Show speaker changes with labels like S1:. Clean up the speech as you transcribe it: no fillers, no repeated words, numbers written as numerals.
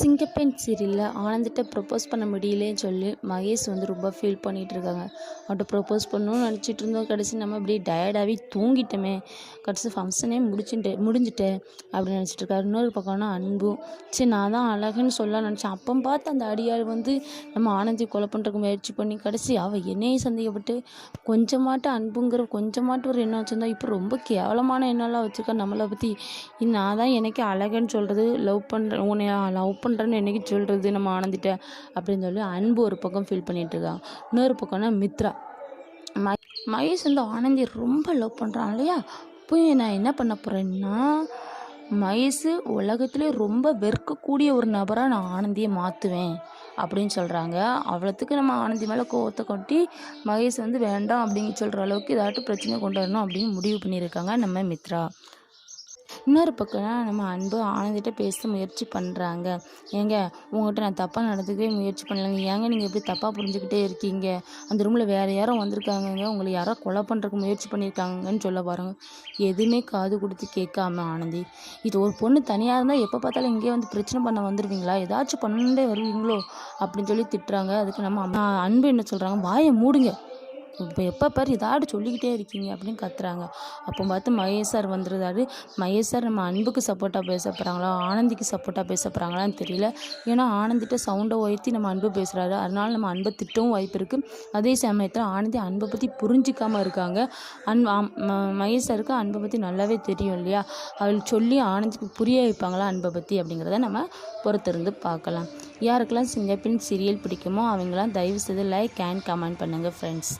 S1: சிங்கப்பெண் சீரியலில் ஆனந்திட்ட ப்ரப்போஸ் பண்ண முடியலேன்னு சொல்லி மகேஷ் வந்து ரொம்ப ஃபீல் பண்ணிகிட்டு இருக்காங்க. அவன்கிட்ட ப்ரப்போஸ் பண்ணணும்னு நினச்சிட்டு இருந்தோம். கடைசி நம்ம இப்படி டயர்டாகவே தூங்கிட்டோமே, கடைசி ஃபங்க்ஷனே முடிஞ்சுட்டேன் அப்படின்னு நினச்சிட்டு இருக்காரு. இன்னொரு பக்கம்னா அன்பும் சரி நான் தான் அழகுன்னு சொல்ல நினச்சேன். அப்போ பார்த்து அந்த அடியாள் வந்து நம்ம ஆனந்தி கொலை பண்ணுறதுக்கு முயற்சி பண்ணி கடைசி அவள் என்னையே சந்தேகப்பட்டு கொஞ்சமாட்டு ஒரு எண்ணம் வச்சுருந்தா இப்போ ரொம்ப கேவலமான எண்ணம்லாம் வச்சுருக்கா நம்மளை பற்றி. நான் தான் எனக்கே அழகுன்னு சொல்கிறது, உன்னை லவ் பண்ணுறேன்னு என்னைக்கு சொல்கிறது நம்ம ஆனந்திட்ட அப்படின்னு சொல்லி அன்பு ஒரு பக்கம் ஃபீல் பண்ணிகிட்டு இருக்காங்க. இன்னொரு பக்கம்னா மித்ரா. மகேஷ் வந்து ஆனந்தி ரொம்ப லவ் பண்ணுறான் இல்லையா. போய் நான் என்ன பண்ண போகிறேன்னா, மகேஷ் உலகத்திலே ரொம்ப வெறுக்கக்கூடிய ஒரு நபராக நான் ஆனந்தியை மாற்றுவேன் அப்படின்னு சொல்கிறாங்க. அவ்வளோத்துக்கு நம்ம ஆனந்தி மேலே கோவத்தை கொட்டி மகேஷ் வந்து வேண்டாம் அப்படின்னு சொல்கிற அளவுக்கு ஏதாட்டும் பிரச்சனை கொண்டு வரணும் அப்படின்னு முடிவு பண்ணியிருக்காங்க நம்ம மித்ரா. இன்னொரு பக்கம் நம்ம அன்பு ஆனந்திட்ட பேச முயற்சி பண்ணுறாங்க. ஏங்க உங்கள்கிட்ட நான் தப்பாக நடந்துக்கவே முயற்சி பண்ணலைங்க, ஏங்க நீங்கள் எப்படி தப்பாக புரிஞ்சுக்கிட்டே இருக்கீங்க, அந்த ரூமில் வேறு யாரோ வந்திருக்காங்கங்க, உங்களை யாரோ கொலை பண்ணுறதுக்கு முயற்சி பண்ணியிருக்காங்கன்னு சொல்ல பாருங்க. எதுவுமே காது கொடுத்து கேட்காம ஆனந்தி, இது ஒரு பொண்ணு தனியாக இருந்தால் எப்போ பார்த்தாலும் இங்கே வந்து பிரச்சனை பண்ண வந்துடுவீங்களா, ஏதாச்சும் பண்ணே வருவீங்களோ அப்படின்னு சொல்லி திட்டுறாங்க. அதுக்கு நம்ம அன்பு என்ன சொல்கிறாங்க, வாயை மூடுங்க, இப்போ எப்போ பாரு ஏதாடு சொல்லிக்கிட்டே இருக்கீங்க அப்படின்னு கத்துறாங்க. அப்போ பார்த்து மகேஷ் சார் வந்துருந்தாரு. மகேஷ் சார் நம்ம அன்புக்கு சப்போர்ட்டாக பேச போகிறாங்களா ஆனந்திக்கு சப்போர்ட்டாக பேச போகிறாங்களான்னு தெரியல. ஏன்னா ஆனந்திட்ட சவுண்டை உயர்த்தி நம்ம அன்பு பேசுகிறாரு, அதனால நம்ம அன்பை திட்டவும் வாய்ப்பு இருக்குது. அதே சமயத்தில் ஆனந்தி அன்பை பற்றி புரிஞ்சிக்காமல் இருக்காங்க. மகேஷ் சாருக்கு அன்பை பற்றி நல்லாவே தெரியும் இல்லையா, அவள் சொல்லி ஆனந்திக்கு புரிய வைப்பாங்களா அன்பை பற்றி அப்படிங்கிறத நம்ம பொறுத்திருந்து பார்க்கலாம். யாருக்கெல்லாம் சிங்கப்பெண் சீரியல் பிடிக்குமோ அவங்களாம் தயவு செய்து லைக் அண்ட் கமெண்ட் பண்ணுங்கள் ஃப்ரெண்ட்ஸ்.